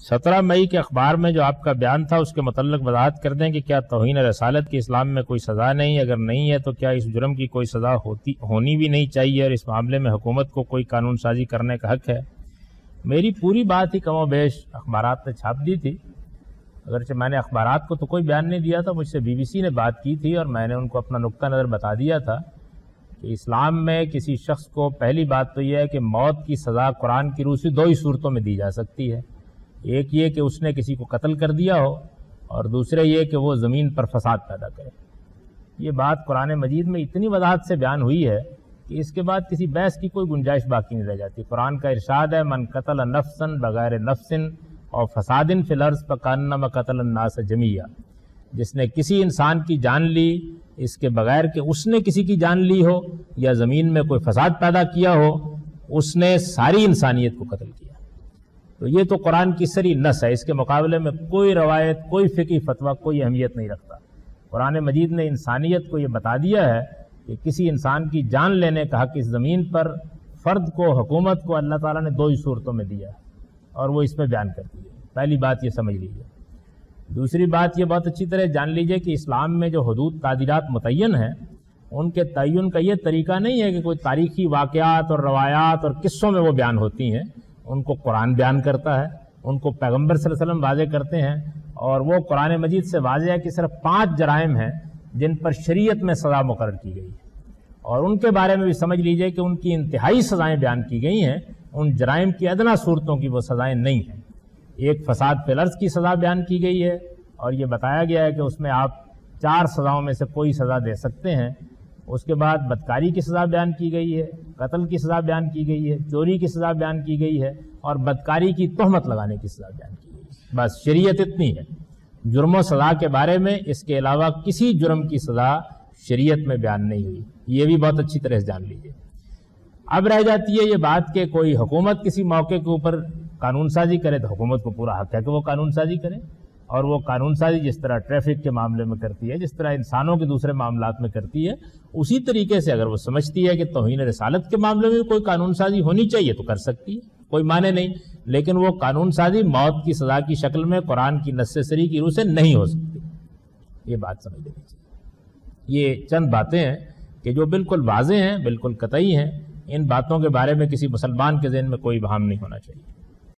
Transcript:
17 مئی کے اخبار میں جو آپ کا بیان تھا اس کے متعلق وضاحت کر دیں کہ کیا توہین رسالت کی اسلام میں کوئی سزا نہیں؟ اگر نہیں ہے تو کیا اس جرم کی کوئی سزا ہونی بھی نہیں چاہیے اور اس معاملے میں حکومت کو کوئی قانون سازی کرنے کا حق ہے؟ میری پوری بات ہی کم و بیش اخبارات نے چھاپ دی تھی، اگرچہ میں نے اخبارات کو تو کوئی بیان نہیں دیا تھا، مجھ سے BBC نے بات کی تھی اور میں نے ان کو اپنا نقطہ نظر بتا دیا تھا کہ اسلام میں کسی شخص کو پہلی بات تو یہ ہے کہ موت کی سزا قرآن کی روح سے 2 ہی صورتوں میں دی جا سکتی ہے، ایک یہ کہ اس نے کسی کو قتل کر دیا ہو اور دوسرے یہ کہ وہ زمین پر فساد پیدا کرے۔ یہ بات قرآن مجید میں اتنی وضاحت سے بیان ہوئی ہے کہ اس کے بعد کسی بحث کی کوئی گنجائش باقی نہیں رہ جاتی۔ قرآن کا ارشاد ہے من قتل نفسا بغیر نفس اور فساد فی الارض فکانما قتل الناس جمیعا، جس نے کسی انسان کی جان لی اس کے بغیر کہ اس نے کسی کی جان لی ہو یا زمین میں کوئی فساد پیدا کیا ہو، اس نے ساری انسانیت کو قتل کیا۔ تو یہ تو قرآن کی سری نص ہے، اس کے مقابلے میں کوئی روایت، کوئی فقہی فتویٰ کوئی اہمیت نہیں رکھتا۔ قرآن مجید نے انسانیت کو یہ بتا دیا ہے کہ کسی انسان کی جان لینے کا حق اس زمین پر فرد کو، حکومت کو اللہ تعالیٰ نے 2 ہی صورتوں میں دیا ہے اور وہ اس میں بیان کرتی ہے۔ پہلی بات یہ سمجھ لیجیے۔ دوسری بات یہ بہت اچھی طرح جان لیجیے کہ اسلام میں جو حدود تعدیلات متعین ہیں ان کے تعین کا یہ طریقہ نہیں ہے کہ کوئی تاریخی واقعات اور روایات اور قصوں میں وہ بیان ہوتی ہیں، ان کو قرآن بیان کرتا ہے، ان کو پیغمبر صلی اللہ علیہ وسلم واضح کرتے ہیں، اور وہ قرآن مجید سے واضح ہے کہ صرف 5 جرائم ہیں جن پر شریعت میں سزا مقرر کی گئی ہے، اور ان کے بارے میں بھی سمجھ لیجئے کہ ان کی انتہائی سزائیں بیان کی گئی ہیں، ان جرائم کی ادنا صورتوں کی وہ سزائیں نہیں ہیں۔ ایک فساد فی الارض کی سزا بیان کی گئی ہے اور یہ بتایا گیا ہے کہ اس میں آپ 4 سزاؤں میں سے کوئی سزا دے سکتے ہیں۔ اس کے بعد بدکاری کی سزا بیان کی گئی ہے، قتل کی سزا بیان کی گئی ہے، چوری کی سزا بیان کی گئی ہے اور بدکاری کی تہمت لگانے کی سزا بیان کی گئی ہے۔ بس شریعت اتنی ہے۔ جرم و سزا کے بارے میں اس کے علاوہ کسی جرم کی سزا شریعت میں بیان نہیں ہوئی، یہ بھی بہت اچھی طرح سے جان لیجیے۔ اب رہ جاتی ہے یہ بات کہ کوئی حکومت کسی موقع کے اوپر قانون سازی کرے تو حکومت کو پورا حق ہے کہ وہ قانون سازی کرے، اور وہ قانون سازی جس طرح ٹریفک کے معاملے میں کرتی ہے، جس طرح انسانوں کے دوسرے معاملات میں کرتی ہے، اسی طریقے سے اگر وہ سمجھتی ہے کہ توہین رسالت کے معاملے میں کوئی قانون سازی ہونی چاہیے تو کر سکتی ہے، کوئی معنی نہیں، لیکن وہ قانون سازی موت کی سزا کی شکل میں قرآن کی نص صریح کی روح سے نہیں ہو سکتی۔ یہ بات سمجھ لینی چاہیے۔ یہ چند باتیں ہیں کہ جو بالکل واضح ہیں، بالکل قطعی ہیں، ان باتوں کے بارے میں کسی مسلمان کے ذہن میں کوئی بہام نہیں ہونا چاہیے۔